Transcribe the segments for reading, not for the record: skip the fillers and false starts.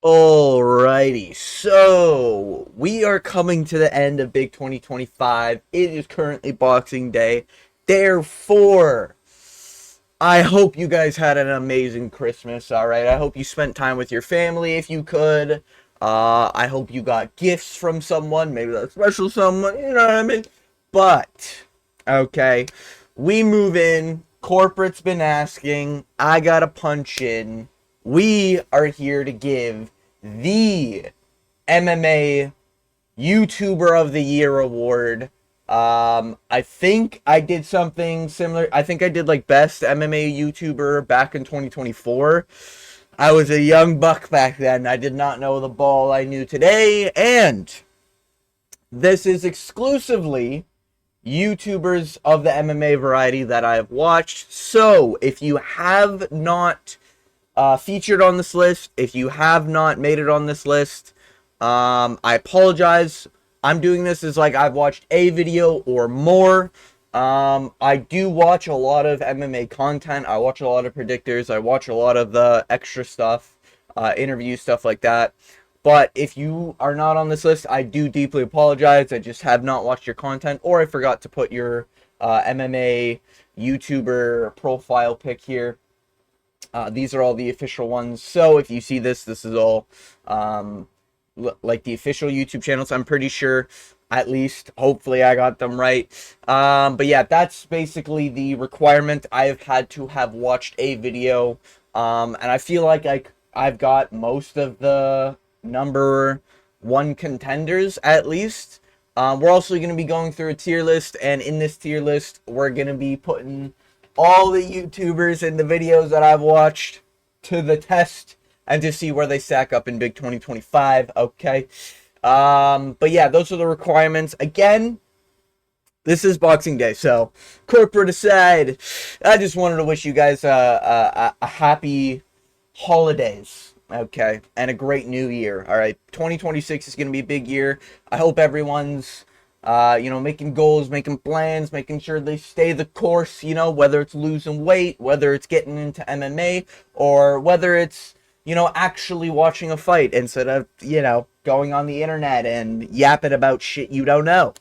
Alrighty, so we are coming to the end of Big 2025. It is currently Boxing Day. Therefore, I hope you guys had an amazing Christmas, alright? I hope you spent time with your family if you could. I hope you got gifts from someone, maybe that special someone, you know what I mean? But, okay, we move in. Corporate's been asking. I gotta punch in. We are here to give the MMA YouTuber of the Year award. I think I did something similar. I think I did like best MMA YouTuber back in 2024. I was a young buck back then. I did not know the ball I knew today. And this is exclusively YouTubers of the MMA variety that I have watched. So if you have not featured on this list, if you have not made it on this list, I apologize. I'm doing this as like I've watched a video or more. I do watch a lot of MMA content. I watch a lot of predictors. I watch a lot of the extra stuff, interviews, stuff like that. But if you are not on this list, I do deeply apologize. I just have not watched your content, or I forgot to put your MMA YouTuber profile pic here. These are all the official ones. So if you see this, this is all like the official YouTube channels. I'm pretty sure, at least, hopefully I got them right. But yeah, that's basically the requirement. I have had to have watched a video. And I feel like I've got most of the number one contenders, at least. We're also going to be going through a tier list. And in this tier list, we're going to be putting all the YouTubers in the videos that I've watched to the test and to see where they stack up in Big 2025, okay? But yeah, those are the requirements. Again, this is Boxing Day, so corporate aside, I just wanted to wish you guys a happy holidays, okay? And a great new year, all right? 2026 is going to be a big year. I hope everyone's making goals, making plans, making sure they stay the course, whether it's losing weight, whether it's getting into MMA, or whether it's, actually watching a fight instead of, going on the internet and yapping about shit you don't know.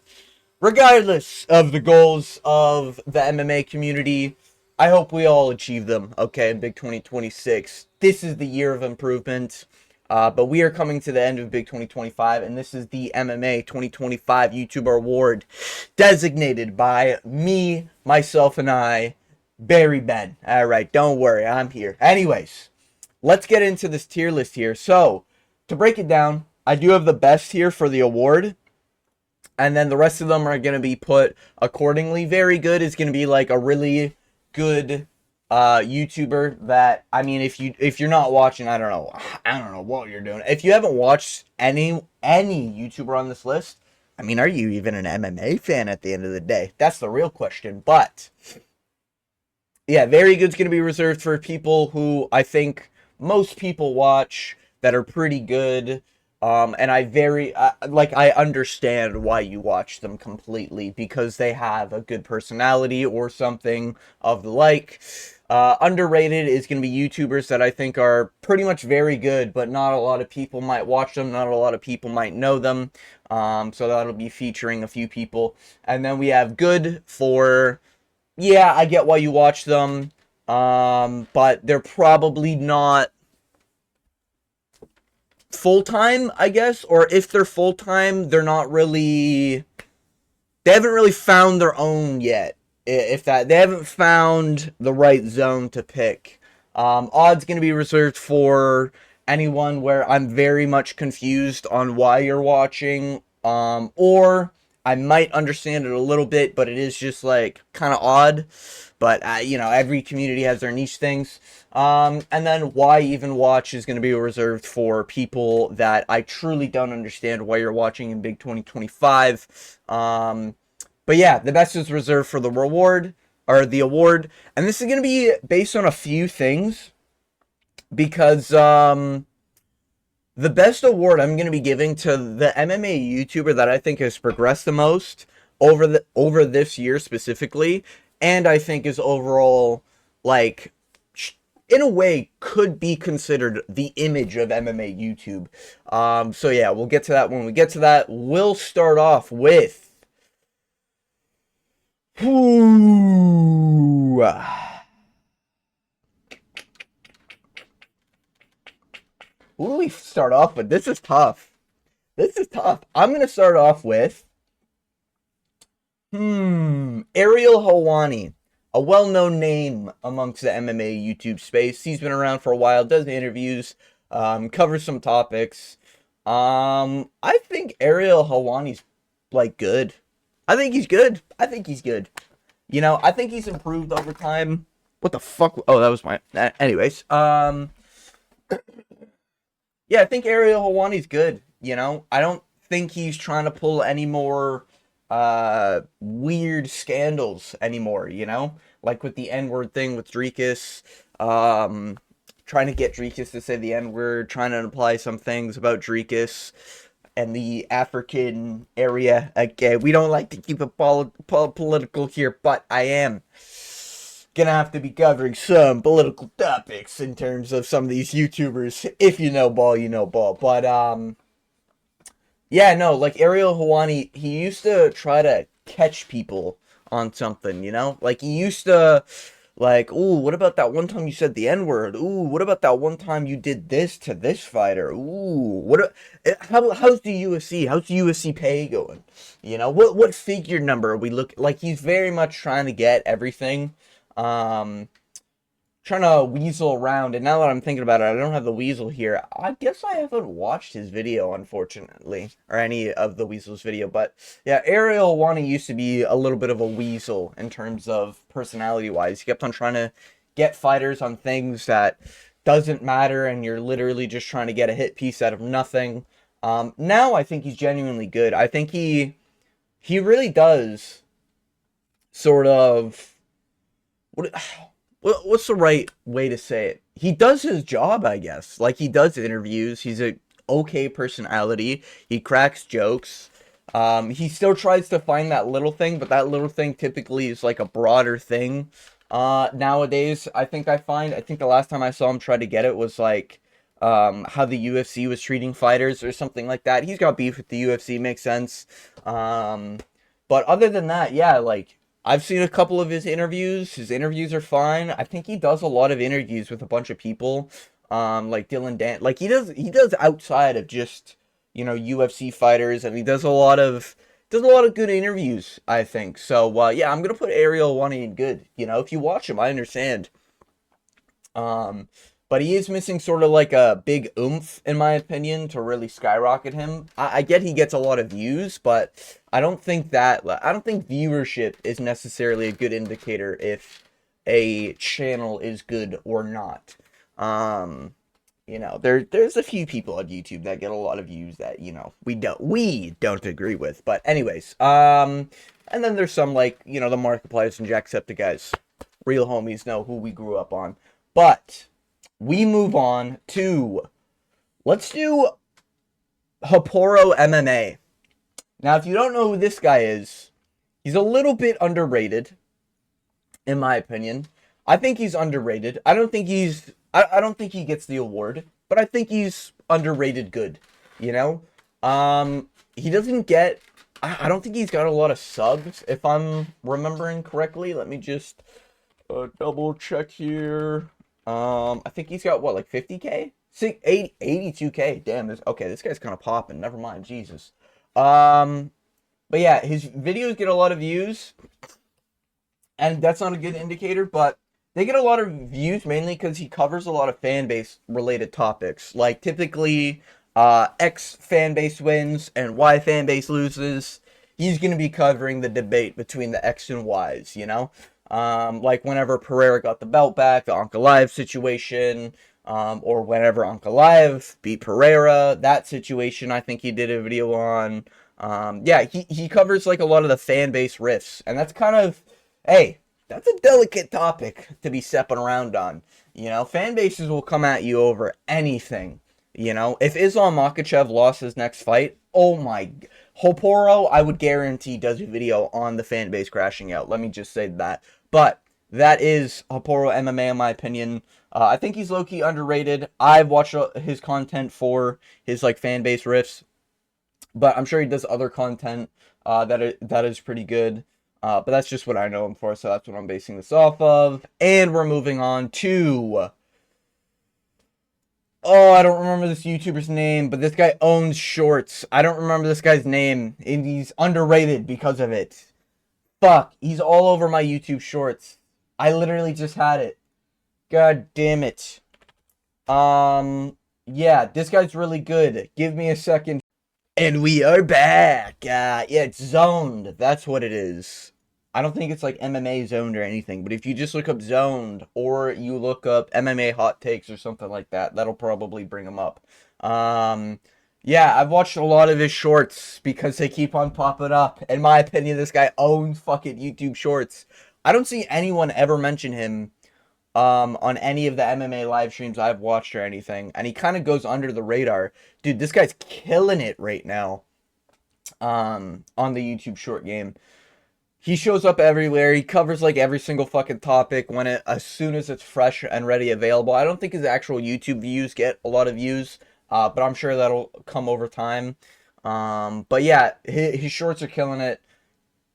Regardless of the goals of the MMA community, I hope we all achieve them, okay, in Big 2026. This is the year of improvement. But we are coming to the end of Big 2025, and this is the MMA 2025 YouTuber Award, designated by me, myself, and I, Barry Ben. All right, don't worry, I'm here. Anyways, let's get into this tier list here. So, to break it down, I do have the best here for the award, and then the rest of them are going to be put accordingly. Very good is going to be like a really good YouTuber that, I mean, if you're not watching, I don't know what you're doing. If you haven't watched any YouTuber on this list, I mean, are you even an MMA fan at the end of the day? That's the real question. But yeah, very good's going to be reserved for people who I think most people watch that are pretty good. And I understand why you watch them completely, because they have a good personality or something of the like. Underrated is going to be YouTubers that I think are pretty much very good, but not a lot of people might watch them, not a lot of people might know them. So that'll be featuring a few people. And then we have good for, yeah, I get why you watch them, but they're probably not full-time, I guess, or if they're full-time, they haven't really found their own yet. If that, they haven't found the right zone to pick. Odds going to be reserved for anyone where I'm very much confused on why you're watching, or I might understand it a little bit, but it is just like kind of odd. But every community has their niche things. And then why even watch is going to be reserved for people that I truly don't understand why you're watching in Big 2025. But yeah, the best is reserved for the reward, or the award. And this is going to be based on a few things, because the best award I'm going to be giving to the MMA YouTuber that I think has progressed the most over this year specifically, and I think is overall, like, in a way, could be considered the image of MMA YouTube. So yeah, we'll get to that when we get to that. We'll start off with. Who do we start off with? This is tough. This is tough. I'm gonna start off with Ariel Helwani, a well-known name amongst the MMA YouTube space. He's been around for a while, does interviews, covers some topics. I think Ariel Helwani's like good. I think he's good. I think he's good. You know, I think he's improved over time. What the fuck? Oh, that was my. Anyways, yeah, I think Ariel Helwani's good. You know, I don't think he's trying to pull any more weird scandals anymore, you know? Like with the N-word thing with Drekus, trying to get Drekus to say the N-word, trying to imply some things about Drekus and the African area. Again, we don't like to keep it political here, but I am gonna have to be covering some political topics in terms of some of these YouTubers. If you know ball, you know ball. But yeah, no, like Ariel Helwani, he used to try to catch people on something, you know? Like he used to like, ooh, what about that one time you said the N-word? Ooh, what about that one time you did this to this fighter? Ooh, how's the UFC? How's the UFC pay going? You know, what figure number are we look like he's very much trying to get everything. Trying to weasel around, and now that I'm thinking about it, I don't have the weasel here. I guess I haven't watched his video, unfortunately, or any of the weasel's video, but yeah, Ariel Helwani used to be a little bit of a weasel in terms of personality-wise. He kept on trying to get fighters on things that doesn't matter, and you're literally just trying to get a hit piece out of nothing. Now I think he's genuinely good. I think he really does sort of... what's the right way to say it? He does his job, I guess. Like, he does interviews. He's a okay personality. He cracks jokes. He still tries to find that little thing, but that little thing typically is like a broader thing. Nowadays, I think the last time I saw him try to get it was like, how the UFC was treating fighters or something like that. He's got beef with the UFC, makes sense. But other than that, yeah, like, I've seen a couple of his interviews. His interviews are fine. I think he does a lot of interviews with a bunch of people, like Dylan Dan. Like he does outside of just, you know, UFC fighters, and he does a lot of good interviews, I think. So yeah, I'm gonna put Ariel Helwani in good. You know, if you watch him, I understand. But he is missing sort of like a big oomph, in my opinion, to really skyrocket him. I get he gets a lot of views, but I don't think viewership is necessarily a good indicator if a channel is good or not. You know, there's a few people on YouTube that get a lot of views that, you know, we don't agree with. But anyways, and then there's some like, you know, the Markipliers and Jacksepticeye, real homies know who we grew up on. But we move on to, let's do Haporo MMA. Now, if you don't know who this guy is, he's a little bit underrated, in my opinion. I think he's underrated. I don't think he gets the award, but I think he's underrated good, you know? He doesn't get, I don't think he's got a lot of subs, if I'm remembering correctly. Let me just double check here. I think he's got, what, like 50K? 82K. Damn, this guy's kind of popping. Never mind, Jesus. But yeah, his videos get a lot of views, and that's not a good indicator, but they get a lot of views mainly because he covers a lot of fan base related topics. Like, typically, X fan base wins and Y fan base loses. He's going to be covering the debate between the X and Ys, you know? Like whenever Pereira got the belt back, the Ankalaev situation, or whenever Ankalaev beat Pereira, that situation I think he did a video on. Yeah, he covers like a lot of the fan base riffs, and that's kind of, hey, that's a delicate topic to be stepping around on. You know, fan bases will come at you over anything. You know, if Islam Makhachev lost his next fight, oh my, Hoporo, I would guarantee does a video on the fan base crashing out. Let me just say that. But that is Hoporo MMA in my opinion. I think he's low-key underrated. I've watched his content for his like fan base riffs, but I'm sure he does other content that is pretty good. But that's just what I know him for, so that's what I'm basing this off of. And we're moving on to, oh, I don't remember this YouTuber's name, but this guy owns shorts. I don't remember this guy's name, and he's underrated because of it. Fuck, he's all over my YouTube shorts. I literally just had it. God damn it. Yeah, this guy's really good. Give me a second. And we are back. Yeah, it's Zoned. That's what it is. I don't think it's like MMA Zoned or anything, but if you just look up Zoned or you look up MMA Hot Takes or something like that, that'll probably bring him up. Yeah, I've watched a lot of his shorts because they keep on popping up. In my opinion, this guy owns fucking YouTube shorts. I don't see anyone ever mention him on any of the MMA live streams I've watched or anything, and he kind of goes under the radar. Dude, this guy's killing it right now on the YouTube short game. He shows up everywhere. He covers like every single fucking topic as soon as it's fresh and ready available. I don't think his actual YouTube views get a lot of views, but I'm sure that'll come over time. But yeah, his shorts are killing it.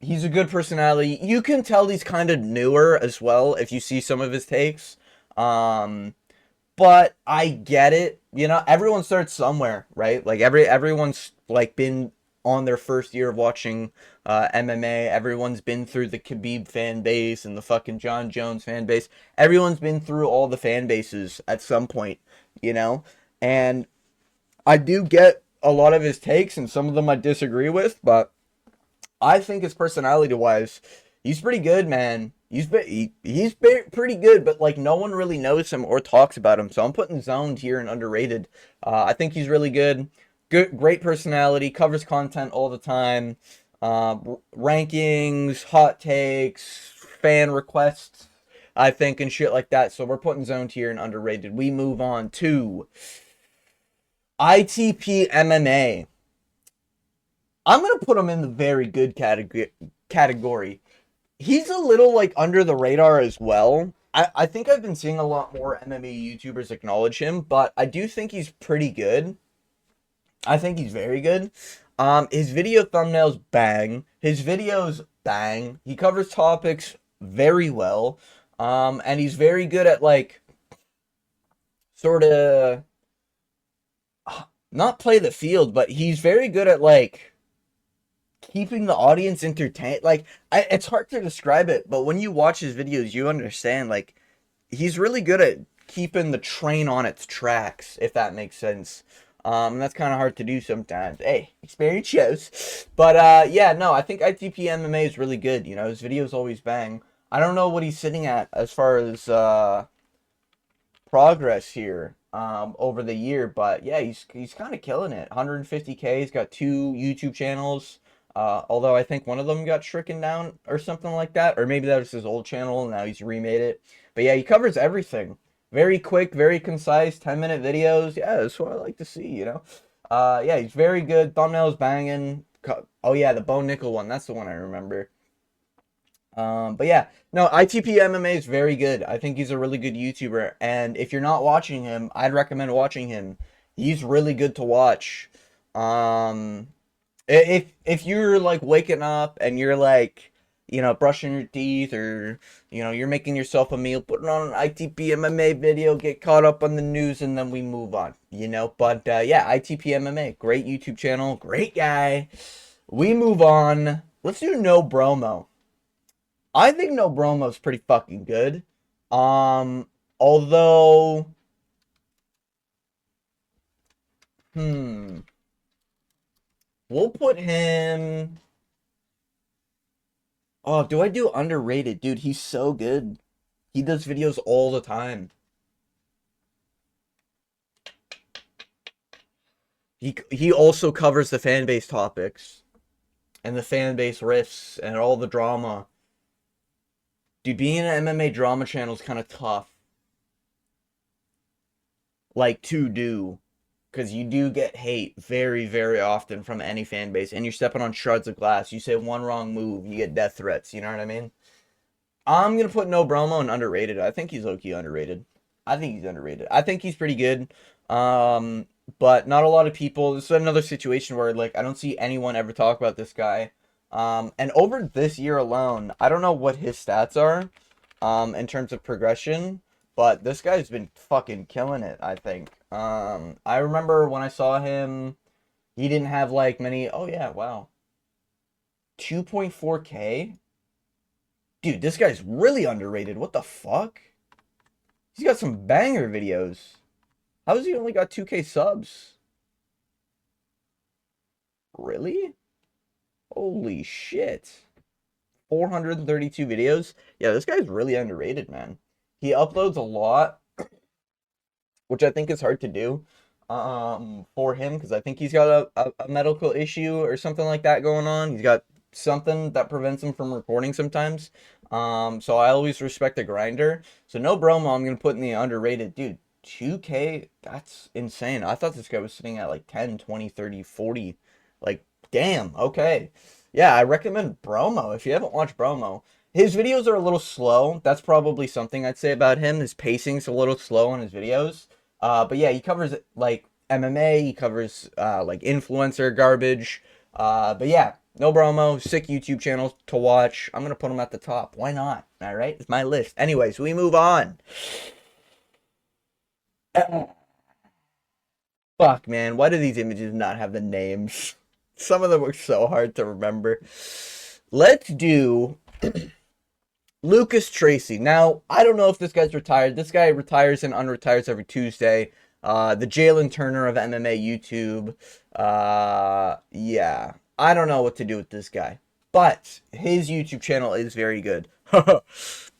He's a good personality. You can tell he's kind of newer as well if you see some of his takes. But I get it. You know, everyone starts somewhere, right? Like everyone's like been on their first year of watching MMA. Everyone's been through the Khabib fan base and the fucking John Jones fan base. Everyone's been through all the fan bases at some point, you know? And I do get a lot of his takes, and some of them I disagree with, but I think his personality-wise, he's pretty good, man. He's pretty good, but like no one really knows him or talks about him. So I'm putting Zoned here and underrated. I think he's really good. Great personality, covers content all the time. Rankings, hot takes, fan requests, I think, and shit like that. So we're putting Zoned here and underrated. We move on to ITP MMA. I'm gonna put him in the very good category. He's a little like under the radar as well. I think I've been seeing a lot more MMA YouTubers acknowledge him, but I do think he's pretty good. I think he's very good. His video thumbnails bang. His videos bang. He covers topics very well. And he's very good at like sort of not play the field, but he's very good at like keeping the audience entertained. Like it's hard to describe it, but when you watch his videos, you understand. Like he's really good at keeping the train on its tracks, if that makes sense. That's kind of hard to do sometimes. Hey, experience shows. But yeah, no, I think ITP MMA is really good. You know, his videos always bang. I don't know what he's sitting at as far as progress here over the year, but yeah, he's kind of killing it. 150K. He's got 2 YouTube channels. Although I think one of them got stricken down or something like that, or maybe that was his old channel and now he's remade it. But yeah, he covers everything. Very quick, very concise, 10-minute videos. Yeah, that's what I like to see, you know. Yeah, he's very good. Thumbnails banging. Oh yeah, the Bo Nickel one. That's the one I remember. But yeah, no, ITP MMA is very good. I think he's a really good YouTuber, and if you're not watching him, I'd recommend watching him. He's really good to watch. If you're like waking up and you're like, you know, brushing your teeth, or you know, you're making yourself a meal, putting on an ITP MMA video, get caught up on the news, and then we move on, you know. But yeah, ITP MMA, great YouTube channel, great guy. We move on. Let's do No Bromo. I think No Bromo's pretty fucking good. Although, we'll put him. Oh, do I do underrated? Dude, he's so good. He does videos all the time. He also covers the fan base topics and the fan base riffs and all the drama. Dude, being an MMA drama channel is kind of tough. Like, to do. Because you do get hate very, very often from any fan base. And you're stepping on shards of glass. You say one wrong move, you get death threats. You know what I mean? I'm going to put No Bromo in underrated. I think he's low-key underrated. I think he's underrated. I think he's pretty good. Um, but not a lot of people. This is another situation where like I don't see anyone ever talk about this guy. And over this year alone, I don't know what his stats are, in terms of progression, but this guy's been fucking killing it, I think. I remember when I saw him, he didn't have like many. Oh yeah, wow. 2.4K? Dude, this guy's really underrated. What the fuck? He's got some banger videos. How has he only got 2K subs? Really? Holy shit. 432 videos? Yeah, this guy's really underrated, man. He uploads a lot, which I think is hard to do for him because I think he's got a medical issue or something like that going on. He's got something that prevents him from recording sometimes. So I always respect the grinder. So no bromo, I'm gonna put in the underrated. Dude, 2K, that's insane. I thought this guy was sitting at like 10, 20, 30, 40. Like, damn, okay. Yeah, I recommend Bromo if you haven't watched Bromo. His videos are a little slow. That's probably something I'd say about him. His pacing's a little slow on his videos. But yeah, he covers like MMA. He covers like influencer garbage. But yeah, no bromo. Sick YouTube channels to watch. I'm gonna put him at the top. Why not? All right, it's my list. Anyways, we move on. Fuck, man. Why do these images not have the names? Some of them are so hard to remember. Let's do Lucas Tracy. Now, I don't know if this guy's retired. This guy retires and unretires every Tuesday. The Jalen Turner of MMA YouTube. Yeah. I don't know what to do with this guy. But his YouTube channel is very good.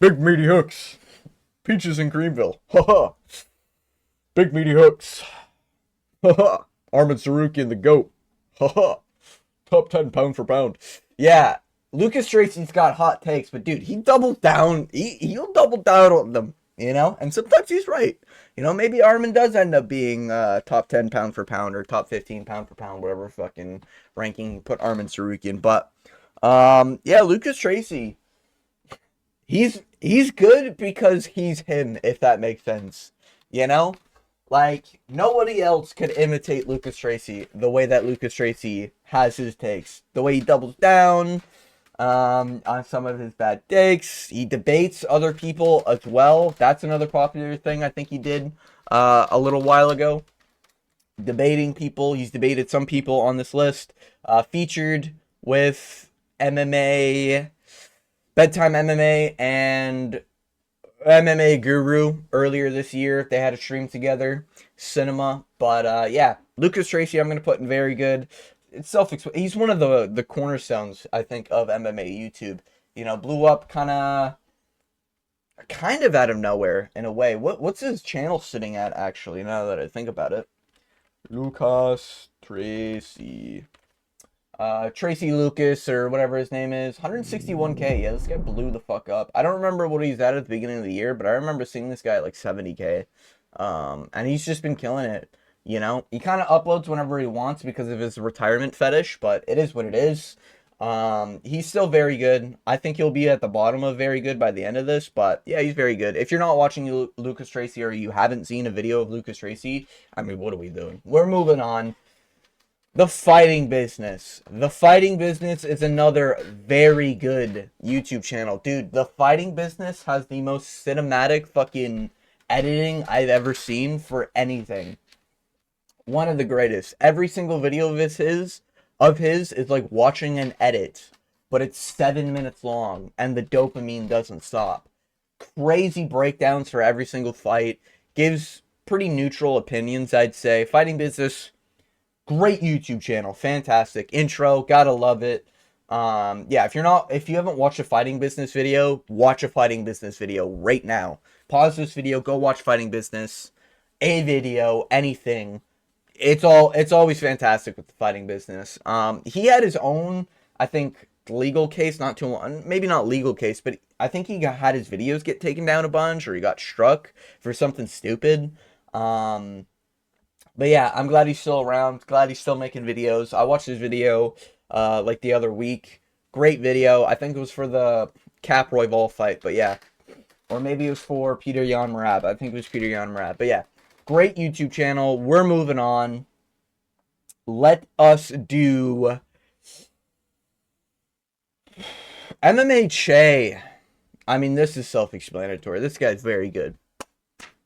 Big meaty hooks. Peaches in Greenville. Big meaty hooks. Armin Sarukian the GOAT. Top 10 pound for pound. Yeah, Lucas Tracy's got hot takes, but dude, he doubles down. He'll double down on them, you know? And sometimes he's right. You know, maybe Armin does end up being top 10 pound for pound or top 15 pound for pound, whatever fucking ranking put Armin Sarukian. But yeah, Lucas Tracy, he's good because he's him, if that makes sense. You know? Like, nobody else could imitate Lucas Tracy the way that Lucas Tracy has his takes. The way he doubles down on some of his bad takes. He debates other people as well. That's another popular thing I think he did a little while ago. Debating people. He's debated some people on this list. Featured with MMA, Bedtime MMA, and MMA Guru earlier this year. They had a stream together, cinema. But yeah, Lucas Tracy, I'm gonna put in very good. It's he's one of the cornerstones, I think, of MMA YouTube. You know, blew up kind of out of nowhere in a way. What's his channel sitting at actually? Now that I think about it, Lucas Tracy. Tracy Lucas or whatever his name is, 161K. Yeah, this guy blew the fuck up. I don't remember what he's at the beginning of the year, but I remember seeing this guy at like 70K. And he's just been killing it. You know, he kind of uploads whenever he wants because of his retirement fetish, but it is what it is. He's still very good. I think he'll be at the bottom of very good by the end of this, but yeah, he's very good. If you're not watching Lucas Tracy or you haven't seen a video of Lucas Tracy, I mean, what are we doing? We're moving on. The Fighting Business. The Fighting Business is another very good YouTube channel. Dude, The Fighting Business has the most cinematic fucking editing I've ever seen for anything. One of the greatest. Every single video of his is like watching an edit, but it's 7 minutes long and the dopamine doesn't stop. Crazy breakdowns for every single fight. Gives pretty neutral opinions, I'd say. Fighting Business, great YouTube channel, fantastic intro, gotta love it. Yeah, if you haven't watched a Fighting Business video, watch a Fighting Business video right now. Pause this video, go watch Fighting Business, a video, anything. It's always fantastic with the Fighting Business. He had his own, I think, legal case not too long, maybe not legal case, but I think he had his videos get taken down a bunch, or he got struck for something stupid. But yeah, I'm glad he's still around. Glad he's still making videos. I watched his video like the other week. Great video. I think it was for the Cap Royval fight. But yeah, Or maybe it was for Peter Jan Marab. I think it was Peter Jan Marab. But yeah, great YouTube channel. We're moving on. Let us do MMA Che. I mean, this is self-explanatory. This guy's very good.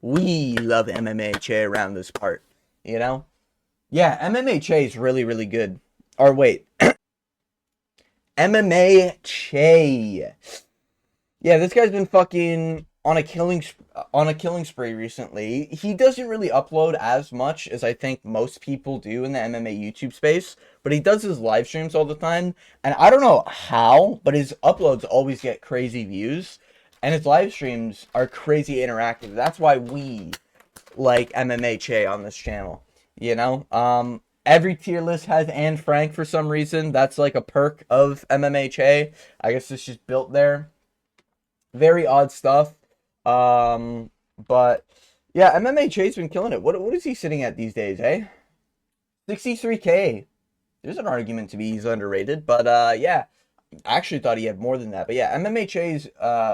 We love MMA Che around this part, you know? Yeah, MMA Che is really, really good. Or wait, MMA Che. Yeah, this guy's been fucking on a killing spree recently. He doesn't really upload as much as I think most people do in the MMA YouTube space, but he does his live streams all the time, and I don't know how, but his uploads always get crazy views, and his live streams are crazy interactive. That's why we like MMA Che on this channel. You know, every tier list has Anne Frank for some reason. That's like a perk of MMA Che. I guess it's just built there. Very odd stuff. But yeah, MMA Che's been killing it. What is he sitting at these days, eh? 63K. There's an argument to be he's underrated, but yeah. I actually thought he had more than that. But yeah, MMA Che's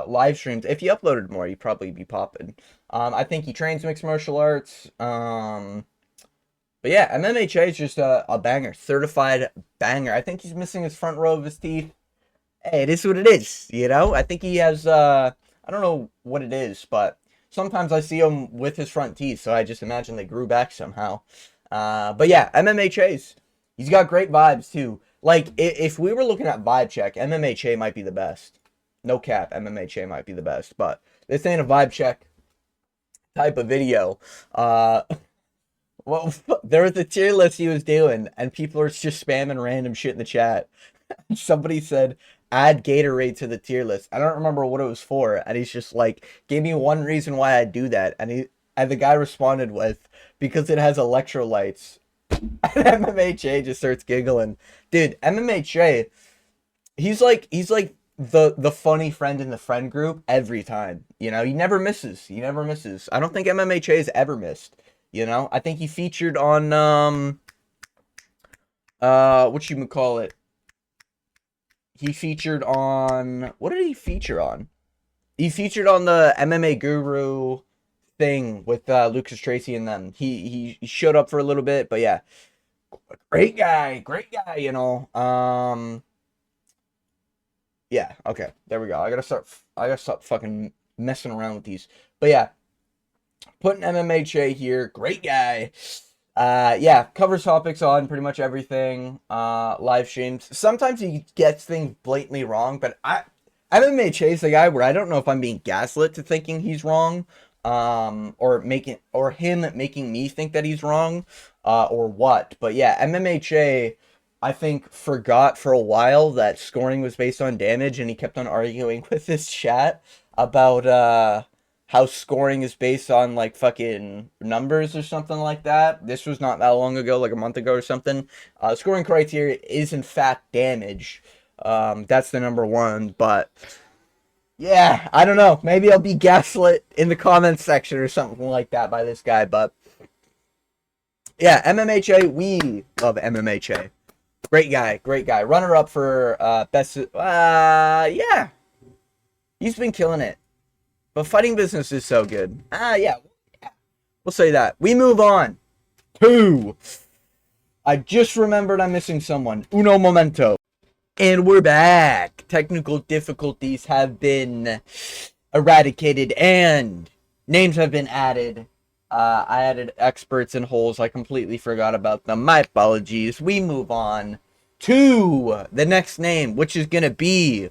live streams, if he uploaded more, he'd probably be popping. I think he trains mixed martial arts. But yeah, MMA Che is just a banger. Certified banger. I think he's missing his front row of his teeth. Hey, it is what it is, you know? I think he has, I don't know what it is, but sometimes I see him with his front teeth, so I just imagine they grew back somehow. But yeah, MMA Chase. He's got great vibes, too. Like, if we were looking at vibe check, MMA Che might be the best. No cap, MMA Che might be the best, but this ain't a vibe check type of video. Well, there was a tier list he was doing, and people are just spamming random shit in the chat. Somebody said, add Gatorade to the tier list. I don't remember what it was for, and he's just like, gave me one reason why I do that, and the guy responded with, because it has electrolytes. And MMA Che just starts giggling. Dude, MMA Che, he's like the funny friend in the friend group every time. You know, he never misses. He never misses. I don't think MMA Che has ever missed. You know, I think he featured on what you would call it. He featured on, what did he feature on? He featured on the MMA Guru thing with Lucas Tracy and them. He showed up for a little bit, but yeah, great guy, you know. Yeah, okay, there we go. I gotta stop fucking messing around with these. But yeah, putting MMA Che here, great guy. Yeah, covers topics on pretty much everything. Live streams. Sometimes he gets things blatantly wrong, but MMA Che's the guy where I don't know if I'm being gaslit to thinking he's wrong, or him making me think that he's wrong, or what. But yeah, MMA Che, I think, forgot for a while that scoring was based on damage, and he kept on arguing with his chat about how scoring is based on like fucking numbers or something like that. This was not that long ago, like a month ago or something. Scoring criteria is in fact damage. That's the number one, but yeah, I don't know. Maybe I'll be gaslit in the comments section or something like that by this guy, but yeah, MMHA, we love MMHA. Great guy, great guy. Runner up for best. Yeah, he's been killing it. But fighting business is so good. Yeah. We'll say that. We move on to, I just remembered I'm missing someone. Uno momento. And we're back. Technical difficulties have been eradicated and names have been added. I added experts and holes. I completely forgot about them. My apologies. We move on to the next name, which is going to be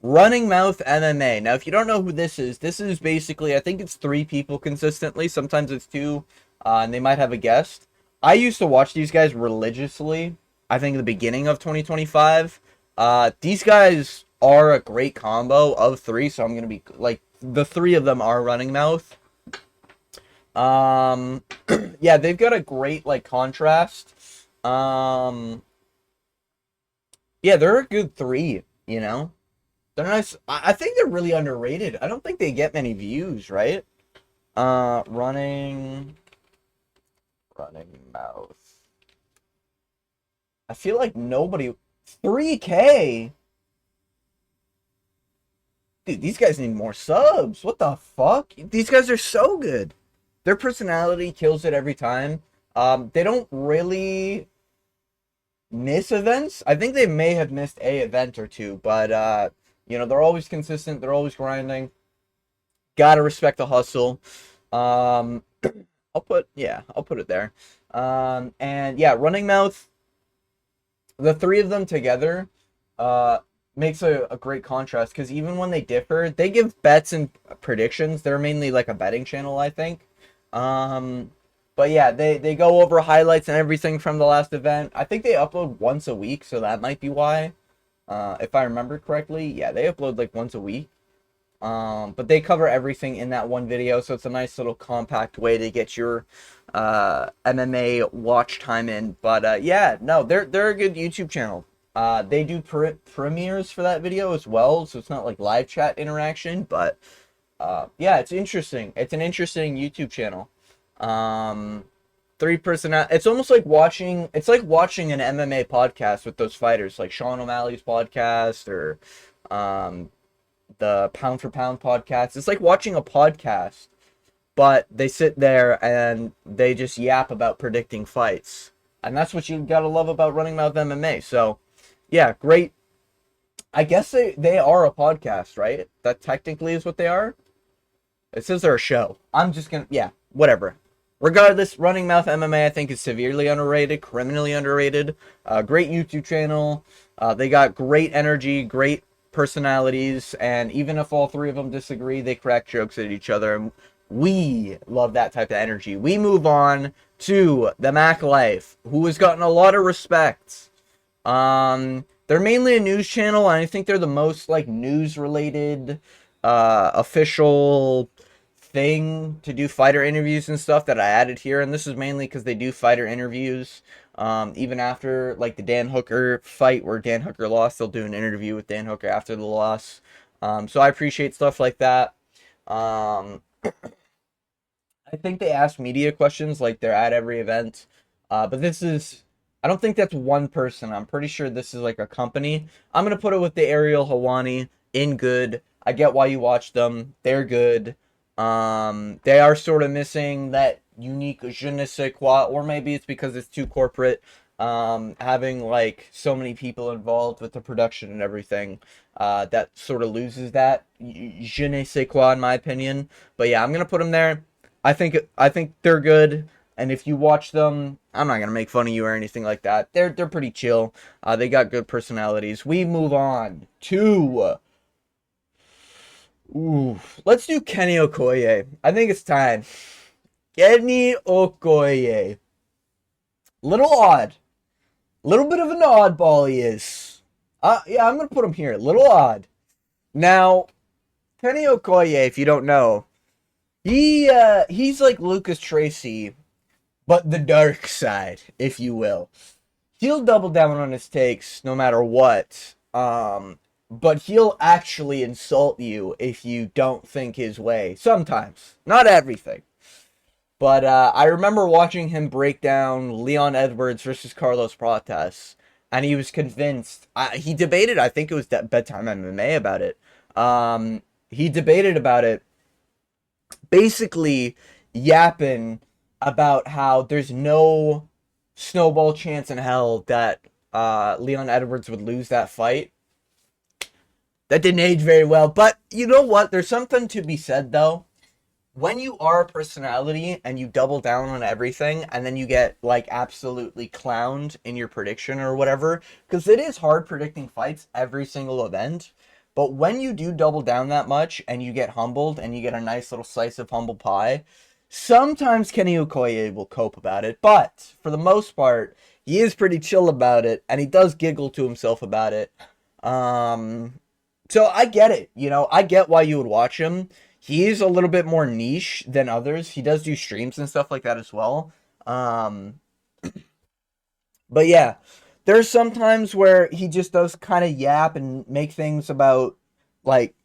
Running Mouth MMA. Now, if you don't know who this is basically, I think it's 3 people consistently. Sometimes it's 2, and they might have a guest. I used to watch these guys religiously, I think, the beginning of 2025. These guys are a great combo of 3, so I'm going to be, like, the 3 of them are Running Mouth. Yeah, they've got a great, like, contrast. Yeah, they're a good 3, you know? They're nice. I think they're really underrated. I don't think they get many views, right? Running Mouth. I feel like nobody. 3K. Dude, these guys need more subs. What the fuck? These guys are so good. Their personality kills it every time. They don't really miss events. I think they may have missed a event or two, but they're always consistent. They're always grinding. Gotta respect the hustle. Um, I'll put it there. And yeah, Running Mouth, the three of them together, makes a great contrast because even when they differ, they give bets and predictions. They're mainly like a betting channel, I think. But yeah, they go over highlights and everything from the last event. I think they upload once a week, so that might be why. If I remember correctly, yeah, they upload like once a week. But they cover everything in that one video, so it's a nice little compact way to get your MMA watch time in. But yeah, no, they're a good YouTube channel. They do premieres for that video as well, so it's not like live chat interaction, but yeah, it's interesting. It's an interesting YouTube channel. Three person. It's almost like watching. It's like watching an MMA podcast with those fighters, like Sean O'Malley's podcast or the Pound for Pound podcast. It's like watching a podcast, but they sit there and they just yap about predicting fights, and that's what you gotta love about Running Mouth MMA. So, yeah, great. I guess they are a podcast, right? That technically is what they are. It says they're a show. I'm just gonna, yeah, whatever. Regardless, Running Mouth MMA I think is severely underrated, criminally underrated. Great YouTube channel. They got great energy, great personalities, and even if all three of them disagree, they crack jokes at each other. And we love that type of energy. We move on to the Mac Life, who has gotten a lot of respect. They're mainly a news channel, and I think they're the most like news related official thing to do fighter interviews and stuff that I added here. And this is mainly because they do fighter interviews. Even after like the Dan Hooker fight where Dan Hooker lost, they'll do an interview with Dan Hooker after the loss. So I appreciate stuff like that. I think they ask media questions like they're at every event. But I don't think that's one person. I'm pretty sure this is like a company. I'm going to put it with the Ariel Hawani in good. I get why you watch them. They're good. They are sort of missing that unique je ne sais quoi, or maybe it's because it's too corporate. Having like so many people involved with the production and everything, that sort of loses that je ne sais quoi in my opinion. But yeah, I'm going to put them there. I think they're good. And if you watch them, I'm not gonna make fun of you or anything like that. They're pretty chill. They got good personalities. We move on to let's do Kenny Okoye. I think it's time. Kenny Okoye. Little odd. Little bit of an oddball he is. Yeah, I'm gonna put him here. Little odd. Now, Kenny Okoye, if you don't know, he's like Lucas Tracy, but the dark side, if you will. He'll double down on his takes no matter what. But he'll actually insult you if you don't think his way. Sometimes. Not everything. But I remember watching him break down Leon Edwards versus Carlos Prates. And he was convinced. He debated, I think it was Bedtime MMA about it. He debated about it. Basically yapping about how there's no snowball chance in hell that Leon Edwards would lose that fight. That didn't age very well. But you know what? There's something to be said, though. When you are a personality and you double down on everything and then you get, like, absolutely clowned in your prediction or whatever, because it is hard predicting fights every single event. But when you do double down that much and you get humbled and you get a nice little slice of humble pie, sometimes Kenny Okoye will cope about it. But for the most part, he is pretty chill about it and he does giggle to himself about it. So I get it, I get why you would watch him. He is a little bit more niche than others. He does do streams and stuff like that as well. But yeah, there's some times where he just does kind of yap and make things about like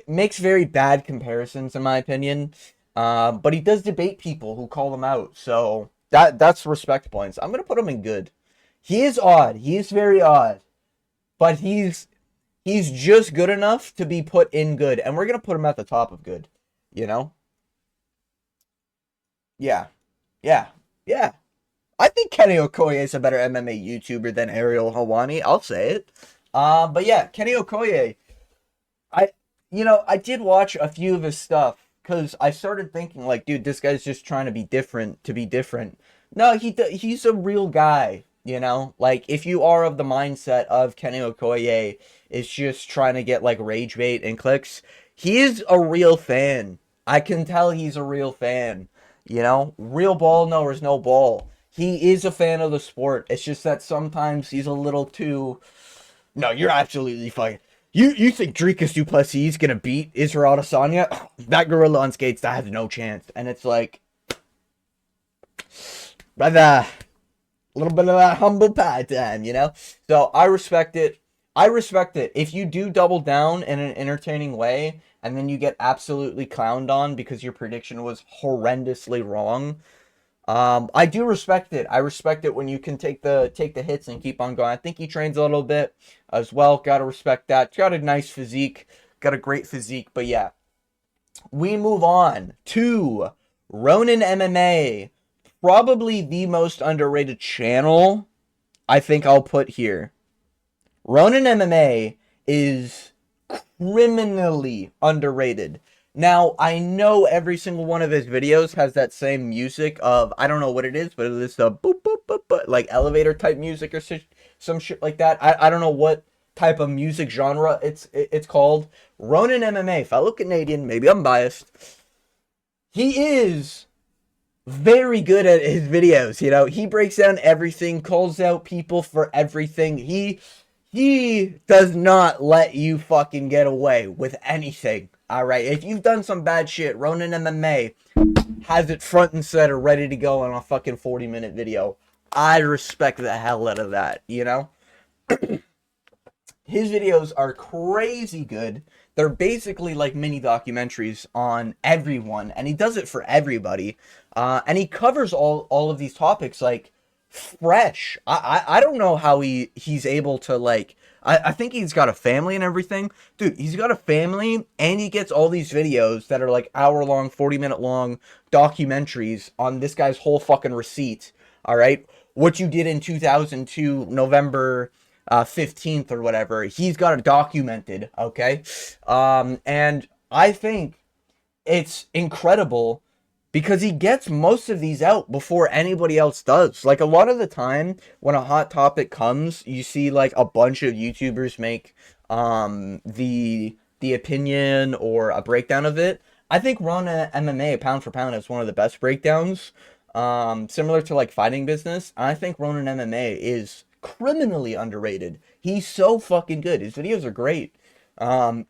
makes very bad comparisons in my opinion. But he does debate people who call him out. So that's respect points. I'm going to put him in good. He is odd. He is very odd. But he's He's just good enough to be put in good, and we're gonna put him at the top of good. You know? Yeah, yeah, yeah. I think Kenny Okoye is a better MMA YouTuber than Ariel Helwani. I'll say it. But yeah, Kenny Okoye. I, I did watch a few of his stuff because I started thinking like, dude, this guy's just trying to be different to be different. No, he's a real guy. Like if you are of the mindset of Kenny Okoye is just trying to get like rage bait and clicks, he is a real fan. I can tell he's a real fan. Real ball knowers no ball. He is a fan of the sport. It's just that sometimes he's a little too. No, you're absolutely fine. You think Dricus du Plessis is gonna beat Israel Adesanya? That gorilla on skates that has no chance. And it's like, brother, a little bit of that humble pie time. So I respect it. I respect it. If you do double down in an entertaining way, and then you get absolutely clowned on because your prediction was horrendously wrong, I do respect it. I respect it when you can take the hits and keep on going. I think he trains a little bit as well. Gotta respect that. Got a nice physique. Got a great physique. But yeah, we move on to Ronin MMA. Probably the most underrated channel I think I'll put here. Ronin MMA is criminally underrated. Now, I know every single one of his videos has that same music of, I don't know what it is, but it is the boop, boop, boop, boop, like elevator type music or some shit like that. I don't know what type of music genre it's called. Ronin MMA, fellow Canadian, maybe I'm biased. He is very good at his videos, he breaks down everything, calls out people for everything. He does not let you fucking get away with anything. Alright, if you've done some bad shit, Ronin MMA has it front and center ready to go on a fucking 40-minute video. I respect the hell out of that, His videos are crazy good. They're basically like mini documentaries on everyone, and he does it for everybody. And he covers all of these topics like fresh. I don't know how he's able to like. I think he's got a family and everything, dude. He's got a family, and he gets all these videos that are like hour long, 40-minute long documentaries on this guy's whole fucking receipt. All right, what you did in 2002 November 15th or whatever. He's got it documented, okay? And I think it's incredible because he gets most of these out before anybody else does. Like a lot of the time when a hot topic comes, you see like a bunch of YouTubers make the opinion or a breakdown of it. I think Rona MMA pound for pound is one of the best breakdowns. Similar to like Fighting Business. I think Ronin MMA is criminally underrated. He's so fucking good. His videos are great. I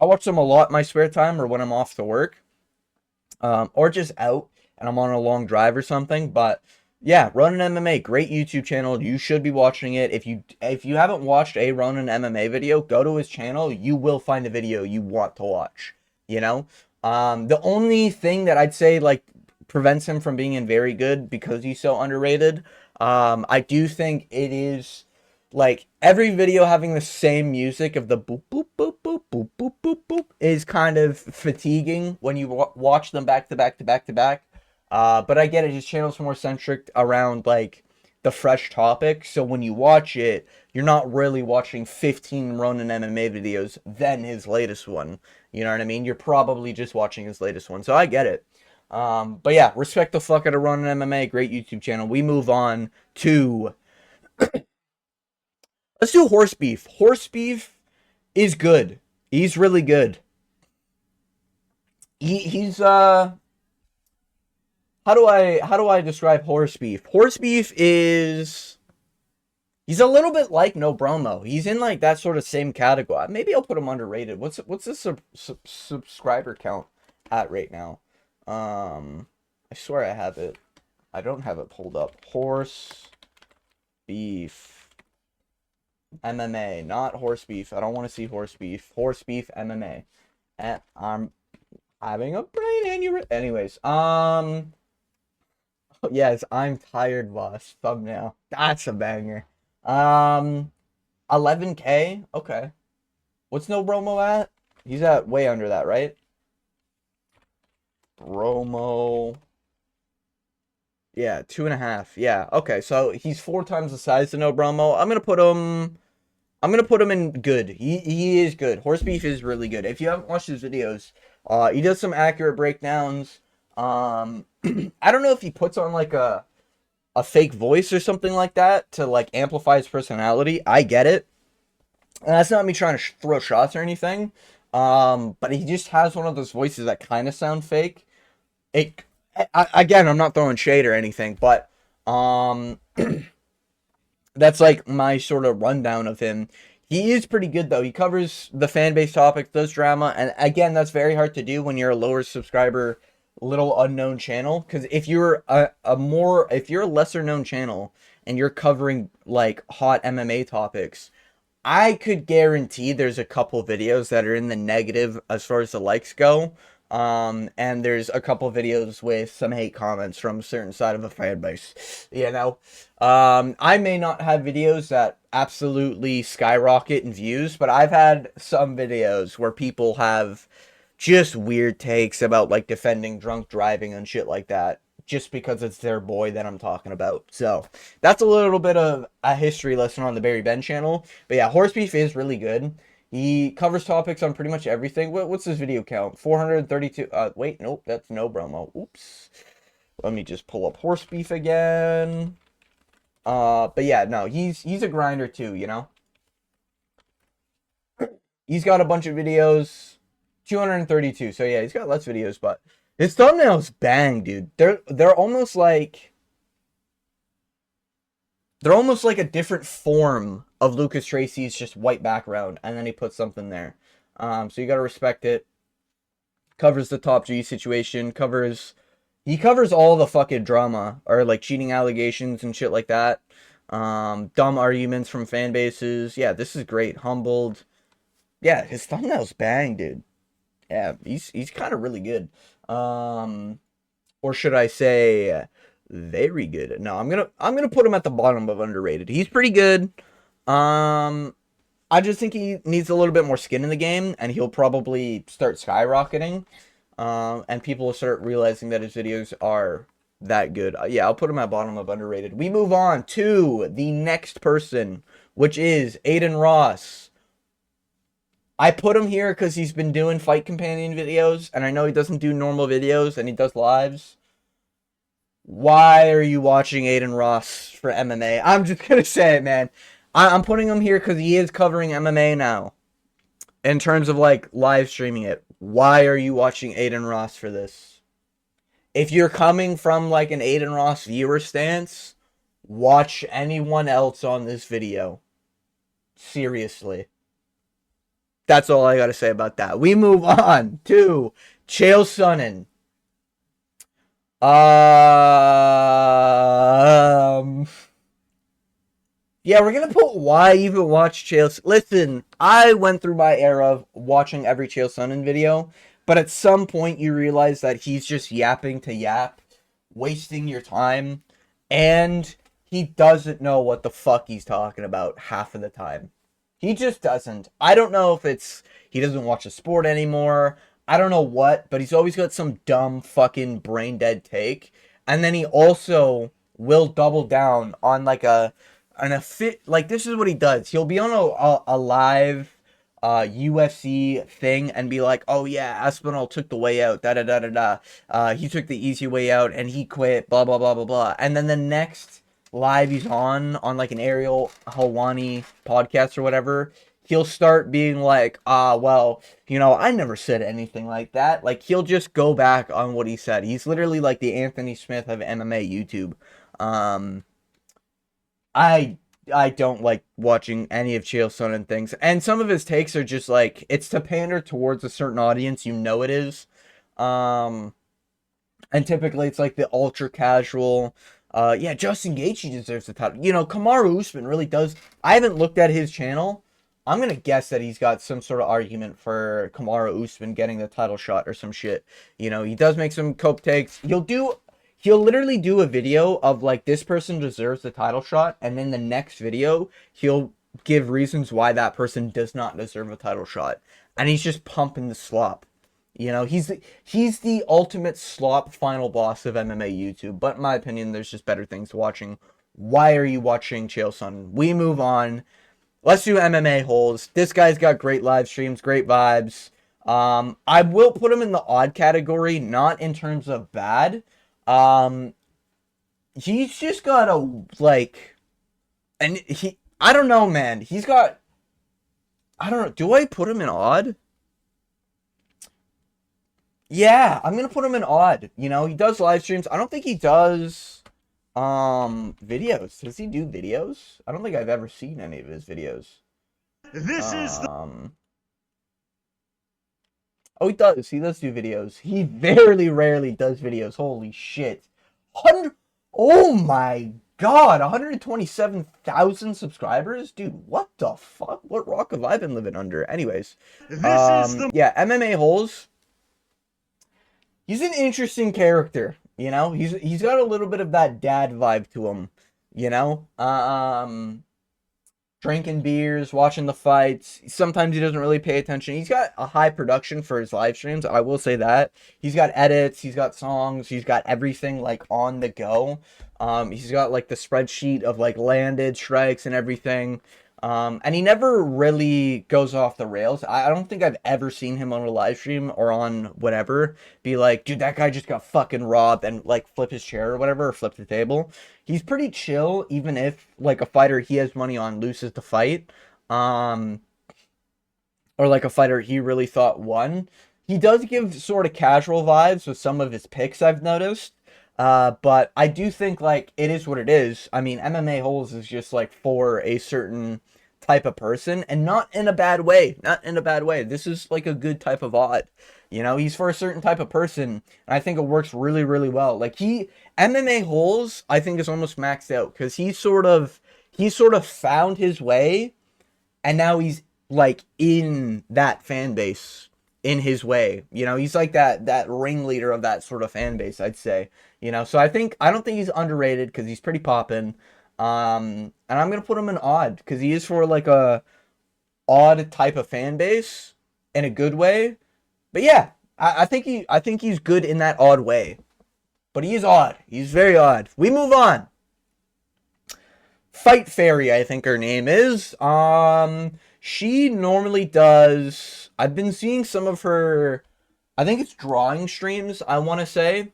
watch them a lot in my spare time or when I'm off to work. Or just out and I'm on a long drive or something. But yeah, Ronin MMA, great YouTube channel. You should be watching it. If you haven't watched a Ronin MMA video, go to his channel. You will find a video you want to watch. The only thing that I'd say like prevents him from being in very good because he's so underrated. I do think it is like every video having the same music of the boop boop boop boop boop boop boop boop is kind of fatiguing when you watch them back to back to back to back. But I get it. His channel's more centric around like the fresh topic. So when you watch it, you're not really watching 15 Ronin MMA videos, then his latest one. You know what I mean? You're probably just watching his latest one. So I get it. But yeah, respect the fuck out of Ronin MMA. Great YouTube channel. We move on to let's do horse beef. Horse beef is good. He's really good. He's how do I describe horse beef? Horse beef is he's a little bit like No Bromo. He's in like that sort of same category. Maybe I'll put him underrated. What's the subscriber count at right now? I swear I have it. I don't have it pulled up. Horse beef MMA, not horse beef. I don't want to see horse beef. Horse beef MMA. And I'm having a brain aneurysm. Anyways, yes, I'm tired, boss. Thumbnail. That's a banger. 11K. Okay. What's no Bromo at? He's at way under that, right? Bromo. Yeah, 2.5. Yeah, okay. So he's 4 times the size of no Bromo. I'm gonna put him. I'm gonna put him in good. He is good. Horse beef is really good. If you haven't watched his videos, he does some accurate breakdowns. I don't know if he puts on like a fake voice or something like that to like amplify his personality. I get it. And that's not me trying to throw shots or anything. But he just has one of those voices that kind of sound fake. Again, I'm not throwing shade or anything, but um, that's like my sort of rundown of him. He is pretty good though. He covers the fan base topics, does drama, and again, that's very hard to do when you're a lower subscriber, little unknown channel. Because if you're if you're a lesser known channel and you're covering like hot MMA topics, I could guarantee there's a couple videos that are in the negative as far as the likes go. And there's a couple videos with some hate comments from a certain side of a fan base. You know, I may not have videos that absolutely skyrocket in views, but I've had some videos where people have just weird takes about like defending drunk driving and shit like that, just because it's their boy that I'm talking about. So that's a little bit of a history lesson on the Barry Ben channel. But yeah, horse beef is really good. He covers topics on pretty much everything. What's his video count? 432. Wait, nope, that's no Bromo. Oops. Let me just pull up horse beef again. But yeah, no, he's a grinder too, you know. He's got a bunch of videos. 232. So yeah, he's got less videos, but his thumbnails bang, dude. They're almost like a different form of Lucas Tracy's just white background, and then he puts something there. So you gotta respect it. Covers the Top G situation. He covers all the fucking drama or like cheating allegations and shit like that. Dumb arguments from fan bases. Yeah, this is great. Humbled. Yeah, his thumbnails bang, dude. Yeah, he's kind of really good. Or should I say very good? No, I'm gonna put him at the bottom of underrated. He's pretty good. I just think he needs a little bit more skin in the game, and he'll probably start skyrocketing. And people will start realizing that his videos are that good. Yeah, I'll put him at bottom of underrated. We move on to the next person, which is Aiden Ross. I put him here because he's been doing fight companion videos, and I know he doesn't do normal videos, and he does lives. Why are you watching Aiden Ross for MMA? I'm just gonna say it, man. I'm putting him here because he is covering MMA now. In terms of, like, live streaming it. Why are you watching Aiden Ross for this? If you're coming from, like, an Aiden Ross viewer stance, watch anyone else on this video. Seriously. That's all I gotta say about that. We move on to Chael Sonnen. Yeah, we're gonna put why even watch Chael. Listen, I went through my era of watching every Chael Sonnen video, but at some point you realize that he's just yapping to yap, wasting your time, and he doesn't know what the fuck he's talking about half of the time. He just doesn't. I don't know if it's he doesn't watch the sport anymore. I don't know what, but he's always got some dumb fucking brain dead take. And then he also will double down on like like this is what he does. He'll be on a live UFC thing and be like, "Oh yeah, Aspinall took the way out. Da da da da da. He took the easy way out and he quit. Blah blah blah blah blah." And then the next live he's on like an Ariel Helwani podcast or whatever, he'll start being like, well, you know, I never said anything like that. Like, he'll just go back on what he said. He's literally like the Anthony Smith of MMA YouTube. I don't like watching any of Chael Sonnen things, and some of his takes are just like, it's to pander towards a certain audience, you know it is. And typically it's like the ultra casual. Yeah, Justin Gaethje deserves the title. You know, Kamaru Usman really does. I haven't looked at his channel. I'm gonna guess that he's got some sort of argument for Kamaru Usman getting the title shot or some shit. You know, he does make some cope takes. He'll literally do a video of like, this person deserves the title shot, and then the next video he'll give reasons why that person does not deserve a title shot, and he's just pumping the slop. You know, he's the ultimate slop final boss of MMA YouTube. But in my opinion, there's just better things watching. Why are you watching Chael Sonnen? We move on. Let's do MMA holes. This guy's got great live streams, great vibes. I will put him in the odd category, not in terms of bad. Um, he's just got a like, and I don't know, man. I don't know. Do I put him in odd? Yeah, I'm gonna put him in odd. You know, he does live streams. I don't think he does videos. Does he do videos? I don't think I've ever seen any of his videos. This is the Oh, he does. He does do videos. He very rarely does videos. Holy shit. 100 Oh my god, 127,000 subscribers? Dude, what the fuck? What rock have I been living under? Anyways, yeah, MMA holes. He's an interesting character, you know? He's got a little bit of that dad vibe to him, you know? Drinking beers, watching the fights. Sometimes he doesn't really pay attention. He's got a high production for his live streams. I will say that. He's got edits, he's got songs, he's got everything like on the go. He's got like the spreadsheet of like landed strikes and everything. And he never really goes off the rails. I don't think I've ever seen him on a live stream or on whatever be like, dude, that guy just got fucking robbed, and like flip his chair or whatever, or flip the table. He's pretty chill, even if like a fighter he has money on loses the fight. Um, or like a fighter he really thought won. He does give sort of casual vibes with some of his picks, I've noticed. But I do think like it is what it is. I mean, MMA holes is just like for a certain type of person, and not in a bad way. Not in a bad way. This is like a good type of odd. You know, he's for a certain type of person, and I think it works really, really well. Like MMA holes, I think is almost maxed out because he sort of found his way, and now he's like in that fan base in his way. You know, he's like that ringleader of that sort of fan base, I'd say. You know, so I don't think he's underrated because he's pretty poppin'. And I'm gonna put him in odd because he is for like a odd type of fan base in a good way. But yeah, I think he's good in that odd way. But he is odd. He's very odd. We move on. Fight Fairy, I think her name is. She normally does. I've been seeing some of her. I think it's drawing streams, I want to say.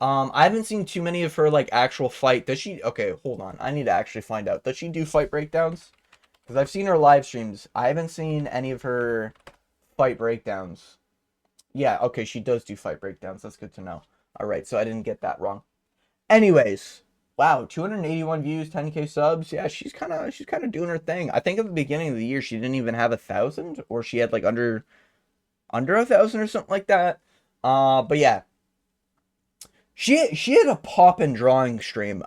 I haven't seen too many of her like actual fight. Does she? Okay, hold on. I need to actually find out. Does she do fight breakdowns? Because I've seen her live streams. I haven't seen any of her fight breakdowns. Yeah, okay, she does do fight breakdowns. That's good to know. All right, so I didn't get that wrong. Anyways, wow, 281 views, 10K subs. Yeah, she's kind of doing her thing. I think at the beginning of the year she didn't even have 1,000, or she had like under 1,000 or something like that. But yeah. She had a pop-in drawing stream.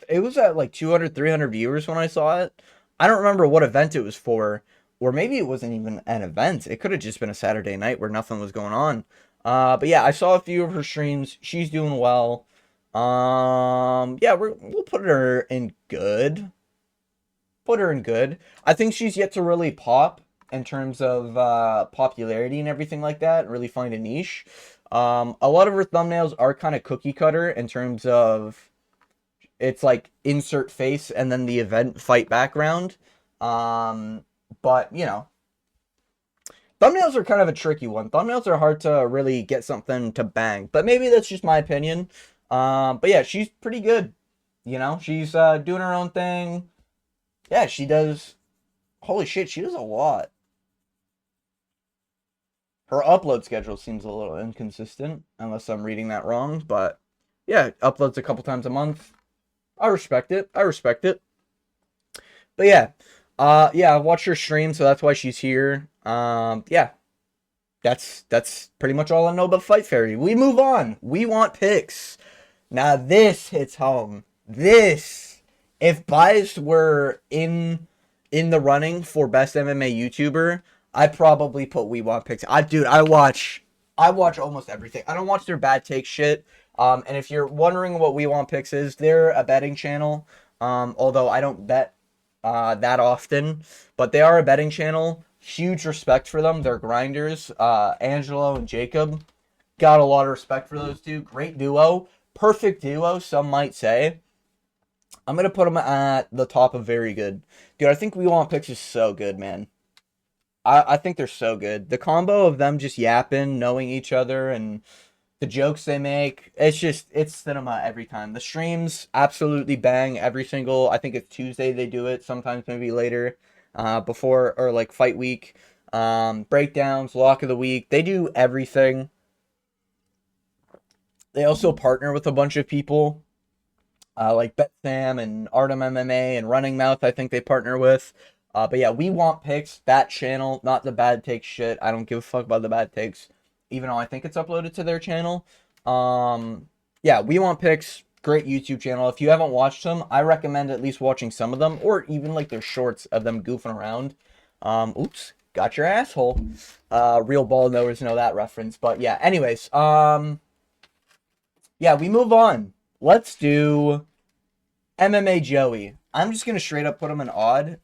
It was at like 200, 300 viewers when I saw it. I don't remember what event it was for, or maybe it wasn't even an event. It could have just been a Saturday night where nothing was going on. But yeah, I saw a few of her streams. She's doing well. Yeah, we'll put her in good. Put her in good. I think she's yet to really pop in terms of popularity and everything like that. Really find a niche. A lot of her thumbnails are kind of cookie cutter in terms of it's like insert face and then the event fight background. But you know, thumbnails are kind of a tricky one. Thumbnails are hard to really get something to bang, but maybe that's just my opinion. But yeah, she's pretty good. You know, she's doing her own thing. Yeah, she does. Holy shit, she does a lot. Her upload schedule seems a little inconsistent, unless I'm reading that wrong. But yeah, uploads a couple times a month. I respect it. I respect it. But yeah, yeah, I watched her stream, so that's why she's here. Yeah, that's pretty much all I know about Fight Fairy. We move on. We want picks. Now this hits home. This, if Biased were in the running for best MMA YouTuber, I'd probably put We Want Picks. Dude, I watch almost everything. I don't watch their bad take shit. And if you're wondering what We Want Picks is, they're a betting channel. Although I don't bet that often, but they are a betting channel. Huge respect for them. They're grinders. Angelo and Jacob, got a lot of respect for those two. Great duo. Perfect duo, some might say. I'm going to put them at the top of very good. Dude, I think We Want Picks is so good, man. I think they're so good. The combo of them just yapping, knowing each other, and the jokes they make, it's cinema every time. The streams absolutely bang every single, I think it's Tuesday they do it, sometimes maybe later, before, or like fight week. Breakdowns, lock of the week. They do everything. They also partner with a bunch of people, like Bet Sam and Artem MMA and Running Mouth, I think they partner with. But yeah, We Want Picks, that channel, not the bad takes shit. I don't give a fuck about the bad takes, even though I think it's uploaded to their channel. Yeah, We Want Picks, great YouTube channel. If you haven't watched them, I recommend at least watching some of them, or even like their shorts of them goofing around. Oops, got your asshole. Real ball knowers know that reference. But yeah, anyways, yeah, we move on. Let's do MMA Joey. I'm just gonna straight up put him in odd.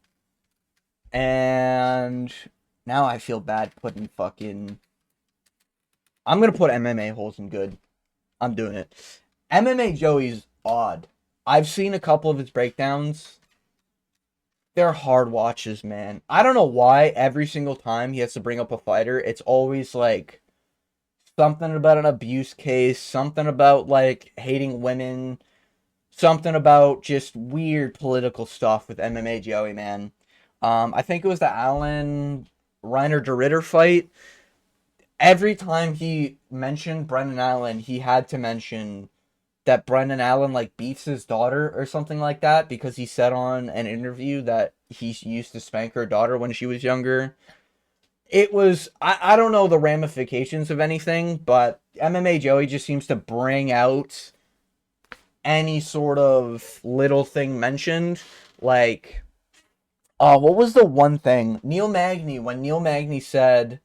And now I feel bad putting fucking... I'm gonna put MMA holes in good. I'm doing it. MMA Joey's odd. I've seen a couple of his breakdowns. They're hard watches, man. I don't know why every single time he has to bring up a fighter, it's always like something about an abuse case, something about like hating women, something about just weird political stuff with MMA Joey, man. I think it was the Allen Reiner de Ritter fight. Every time he mentioned Brendan Allen, he had to mention that Brendan Allen like beats his daughter or something like that, because he said on an interview that he used to spank her daughter when she was younger. It was, I don't know the ramifications of anything, but MMA Joey just seems to bring out any sort of little thing mentioned. Like, what was the one thing? Neil Magny, when Neil Magny said,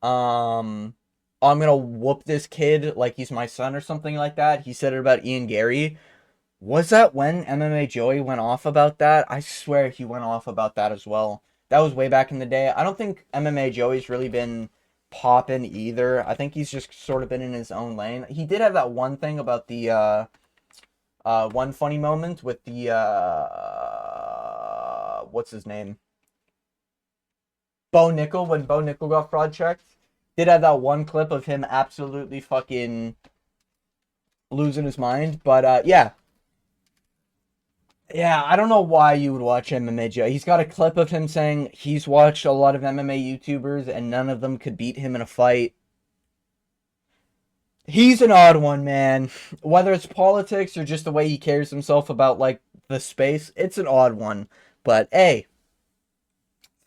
I'm gonna whoop this kid like he's my son or something like that. He said it about Ian Gary. Was that when MMA Joey went off about that? I swear he went off about that as well. That was way back in the day. I don't think MMA Joey's really been popping either. I think he's just sort of been in his own lane. He did have that one thing about the one funny moment with the what's his name? Bo Nickel, when Bo Nickel got fraud checked. Did have that one clip of him absolutely fucking losing his mind. But yeah. Yeah, I don't know why you would watch MMA Joe. He's got a clip of him saying he's watched a lot of MMA YouTubers and none of them could beat him in a fight. He's an odd one, man. Whether it's politics or just the way he carries himself about like the space, it's an odd one. But hey,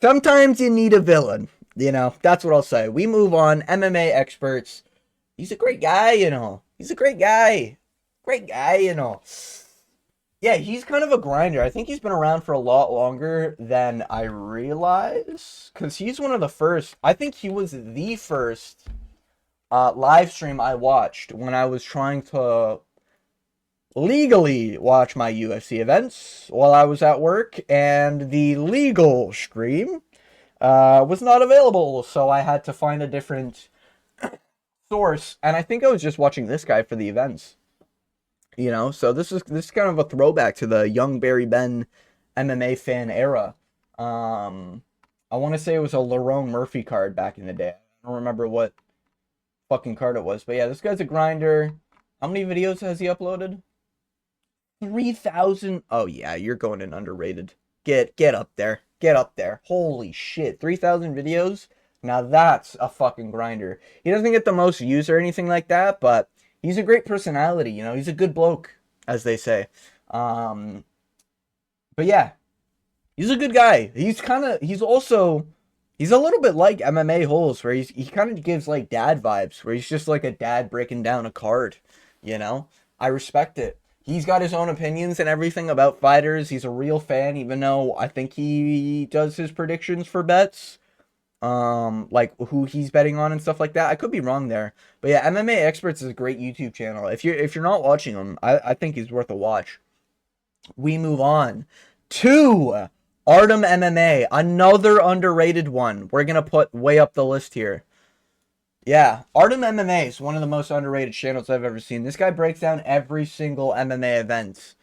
sometimes you need a villain. You know, that's what I'll say. We move on. MMA experts. He's a great guy, you know. He's a great guy. Great guy, you know. Yeah, he's kind of a grinder. I think he's been around for a lot longer than I realize. Because he's one of the first. I think he was the first live stream I watched when I was trying to legally watch my UFC events while I was at work. And the legal stream was not available. So I had to find a different source. And I think I was just watching this guy for the events. You know, so this is kind of a throwback to the young Barry Ben MMA fan era. I want to say it was a Lerone Murphy card back in the day. I don't remember what fucking card it was, but yeah, this guy's a grinder. How many videos has he uploaded? 3,000. Oh yeah, you're going in underrated. Get up there. Get up there. Holy shit, 3,000 videos. Now that's a fucking grinder. He doesn't get the most views or anything like that, but he's a great personality, you know. He's a good bloke, as they say. But yeah, he's a good guy. He's a little bit like MMA Holes, where he kind of gives like dad vibes, where he's just like a dad breaking down a card, you know. I respect it. He's got his own opinions and everything about fighters. He's a real fan, even though I think he does his predictions for bets. Like who he's betting on and stuff like that. I could be wrong there, but yeah, MMA Experts is a great YouTube channel. If you're not watching him, I think he's worth a watch. We move on to Artem MMA, another underrated one. We're gonna put way up the list here. Yeah, Artem MMA is one of the most underrated channels I've ever seen. This guy breaks down every single MMA event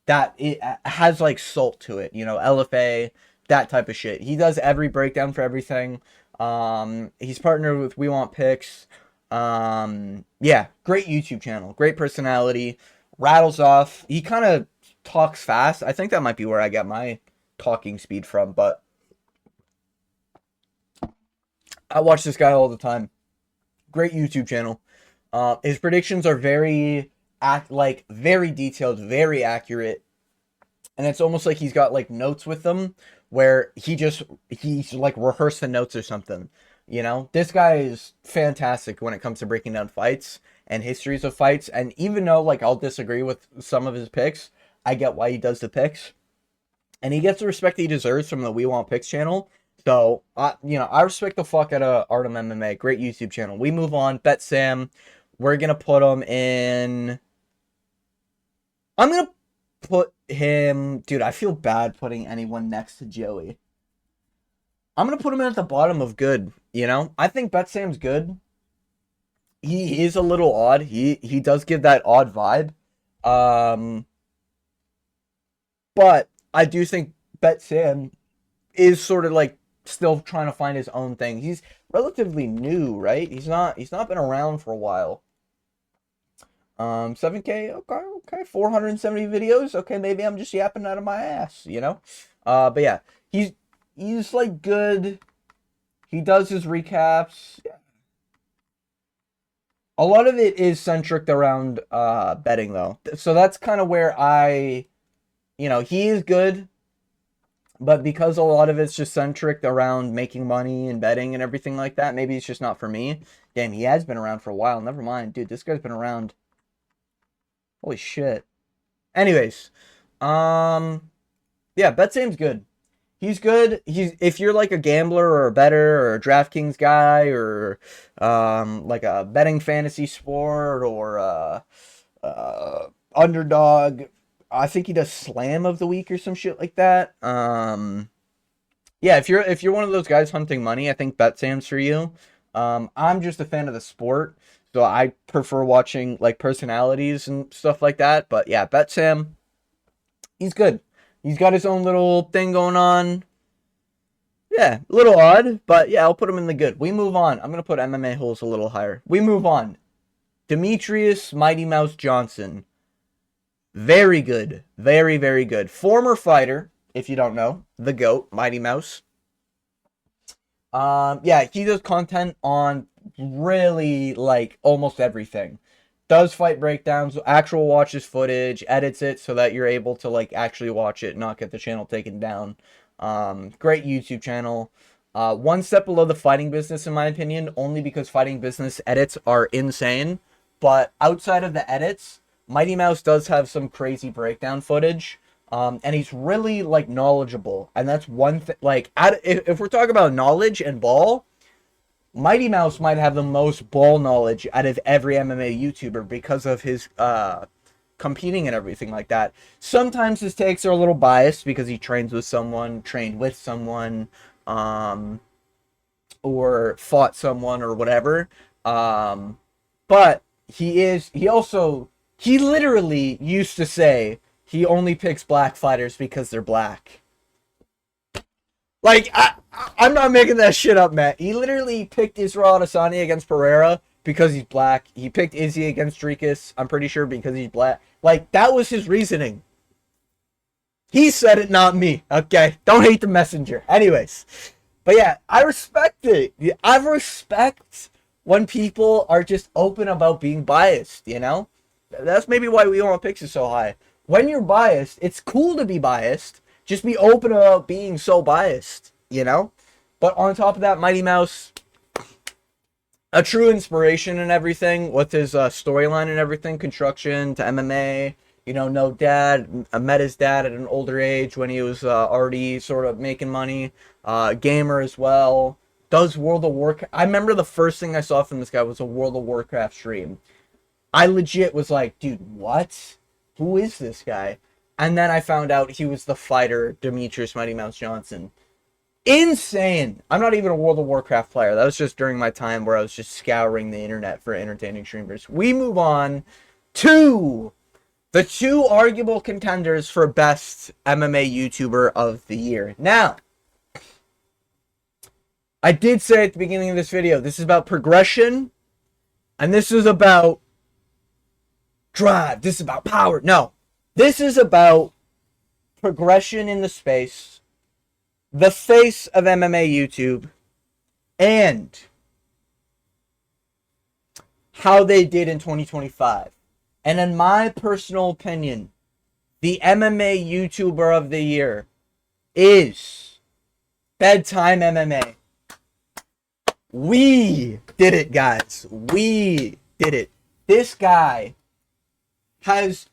that it has like salt to it, you know, LFA, that type of shit. He does every breakdown for everything. He's partnered with We Want Picks. Yeah, great YouTube channel, great personality, rattles off. He kind of talks fast. I think that might be where I get my talking speed from, but I watch this guy all the time. Great YouTube channel. His predictions are very very detailed, very accurate, and it's almost like he's got like notes with them where he's like rehearsed the notes or something. You know, this guy is fantastic when it comes to breaking down fights and histories of fights. And even though like I'll disagree with some of his picks, I get why he does the picks, and he gets the respect he deserves from the We Want Picks channel. So, I respect the fuck out of Artem MMA. Great YouTube channel. We move on. Bet Sam. We're going to put him in... I'm going to put him... Dude, I feel bad putting anyone next to Joey. I'm going to put him in at the bottom of good, you know? I think Bet Sam's good. He is a little odd. He does give that odd vibe. But I do think Bet Sam is sort of like still trying to find his own thing. He's relatively new, right? He's not been around for a while. 7K, okay, 470 videos. Okay, maybe I'm just yapping out of my ass, you know? But yeah, he's like good. He does his recaps. Yeah. A lot of it is centric around betting though. So that's kind of where he is good. But because a lot of it's just centric around making money and betting and everything like that, maybe it's just not for me. Damn, he has been around for a while. Never mind. Dude, this guy's been around. Holy shit. Anyways. Yeah, BetSam's good. He's good. If you're like a gambler or a bettor or a DraftKings guy or like a betting fantasy sport or underdog, I think he does Slam of the Week or some shit like that. Yeah, if you're one of those guys hunting money, I think Bet Sam's for you. I'm just a fan of the sport, so I prefer watching like personalities and stuff like that. But yeah, Bet Sam, he's good. He's got his own little thing going on. Yeah, a little odd, but yeah, I'll put him in the good. We move on. I'm gonna put MMA holes a little higher. We move on. Demetrius Mighty Mouse Johnson. Very good. Very, very good. Former fighter, if you don't know. The GOAT, Mighty Mouse. Yeah, he does content on really, like, almost everything. Does fight breakdowns, actual watches footage, edits it so that you're able to, like, actually watch it, not get the channel taken down. Great YouTube channel. One step below the fighting business, in my opinion, only because fighting business edits are insane. But outside of the edits, Mighty Mouse does have some crazy breakdown footage, and he's really, like, knowledgeable, and that's one thing, like, if we're talking about knowledge and ball, Mighty Mouse might have the most ball knowledge out of every MMA YouTuber because of his, competing and everything like that. Sometimes his takes are a little biased because he trained with someone, or fought someone, or whatever, but he literally used to say he only picks black fighters because they're black. Like, I'm not making that shit up, Matt. He literally picked Israel Adesanya against Pereira because he's black. He picked Izzy against Dricus, I'm pretty sure, because he's black. Like, that was his reasoning. He said it, not me, okay? Don't hate the messenger. Anyways. But yeah, I respect it. I respect when people are just open about being biased, you know? That's maybe why We Want Picks is so high. When you're biased, it's cool to be biased. Just be open about being so biased, you know? But on top of that, Mighty Mouse, a true inspiration and everything with his storyline and everything, construction to MMA. You know, no dad. I met his dad at an older age when he was already sort of making money. Gamer as well. Does World of Warcraft. I remember the first thing I saw from this guy was a World of Warcraft stream. I legit was like, dude, what? Who is this guy? And then I found out he was the fighter, Demetrius Mighty Mouse Johnson. Insane! I'm not even a World of Warcraft player. That was just during my time where I was just scouring the internet for entertaining streamers. We move on to the two arguable contenders for best MMA YouTuber of the year. Now, I did say at the beginning of this video, this is about progression, and this is about drive. This is about power. No, this is about progression in the space, the face of MMA YouTube, and how they did in 2025. And in my personal opinion, the MMA YouTuber of the year is Bedtime MMA. We did it, guys. We did it. This guy has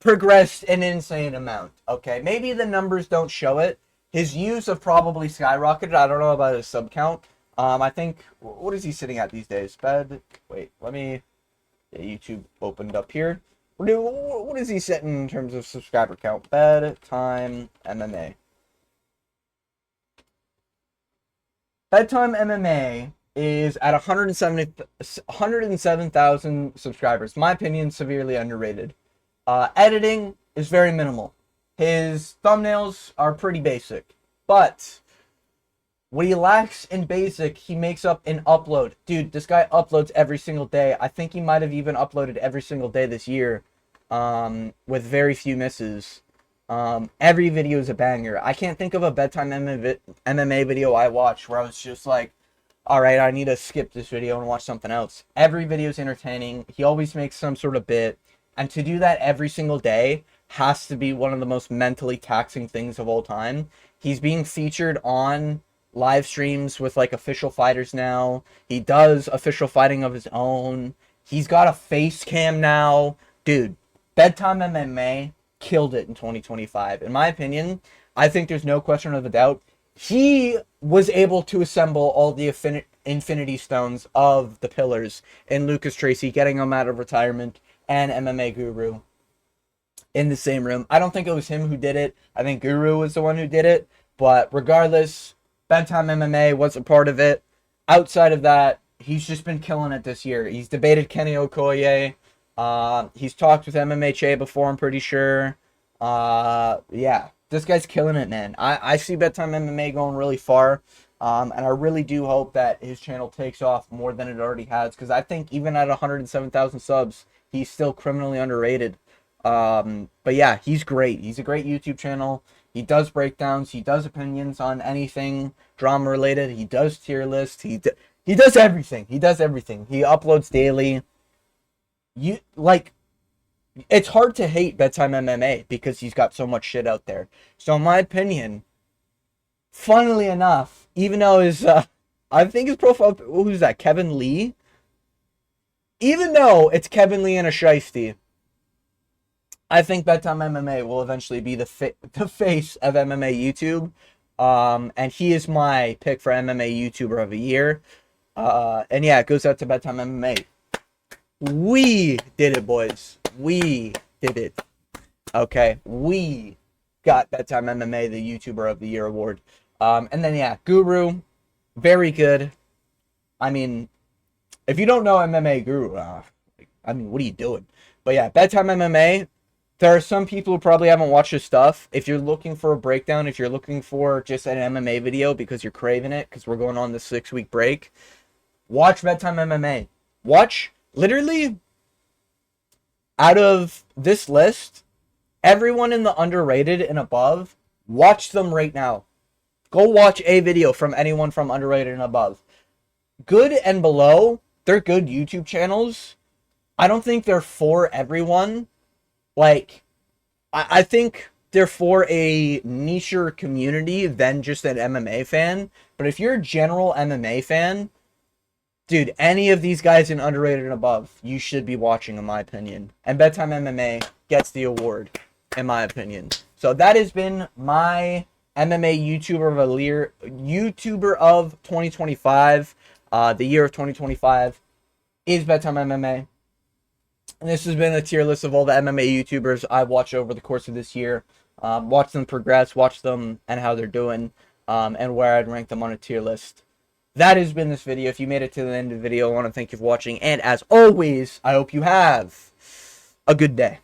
progressed an insane amount, okay? Maybe the numbers don't show it. His views have probably skyrocketed. I don't know about his sub count. I think, what is he sitting at these days? Wait, let me, YouTube opened up here. What is he setting in terms of subscriber count? Bedtime MMA. Bedtime MMA is at 107,000 subscribers. My opinion, severely underrated. Editing is very minimal. His thumbnails are pretty basic. But what he lacks in basic, he makes up in upload. Dude, this guy uploads every single day. I think he might have even uploaded every single day this year, with very few misses. Every video is a banger. I can't think of a Bedtime MMA video I watched where I was just like, alright, I need to skip this video and watch something else. Every video is entertaining. He always makes some sort of bit. And to do that every single day has to be one of the most mentally taxing things of all time. He's being featured on live streams with like official fighters now. He does official fighting of his own. He's got a face cam now. Dude, Bedtime MMA killed it in 2025. In my opinion, I think there's no question of a doubt. He was able to assemble all the Infinity Stones of the pillars in Lucas Tracy, getting him out of retirement, and MMA Guru in the same room. I don't think it was him who did it. I think Guru was the one who did it. But regardless, Bedtime MMA was a part of it. Outside of that, he's just been killing it this year. He's debated Kenny Okoye. He's talked with MMA Che before, I'm pretty sure. Yeah, this guy's killing it, man. I see Bedtime MMA going really far. And I really do hope that his channel takes off more than it already has. Because I think even at 107,000 subs, he's still criminally underrated. But yeah, he's great. He's a great YouTube channel. He does breakdowns. He does opinions on anything drama related. He does tier lists. He does everything. He does everything. He uploads daily. It's hard to hate Bedtime MMA because he's got so much shit out there. So in my opinion, funnily enough, even though I think his profile, who's that? Kevin Lee? Even though it's Kevin Lee and a shiesty, I think Bedtime MMA will eventually be the face of MMA YouTube. And he is my pick for MMA YouTuber of the year. And yeah, it goes out to Bedtime MMA. We did it, boys. We did it. Okay, we got Bedtime MMA the YouTuber of the Year award. And then yeah, Guru, very good. I mean, if you don't know MMA Guru, I mean, what are you doing? But yeah, Bedtime MMA. There are some people who probably haven't watched his stuff. If you're looking for a breakdown, if you're looking for just an MMA video because you're craving it, because we're going on this 6-week break, watch Bedtime MMA. Watch, literally, out of this list, everyone in the underrated and above, watch them right now. Go watch a video from anyone from underrated and above. Good and below, they're good YouTube channels. I don't think they're for everyone. Like, I think they're for a nicher community than just an MMA fan. But if you're a general MMA fan, dude, any of these guys in underrated and above, you should be watching, in my opinion. And Bedtime MMA gets the award, in my opinion. So that has been my MMA YouTuber of 2025. The year of 2025 is Bedtime MMA. And this has been a tier list of all the MMA YouTubers I've watched over the course of this year. Watch them progress, watch them and how they're doing, and where I'd rank them on a tier list. That has been this video. If you made it to the end of the video, I want to thank you for watching. And as always, I hope you have a good day.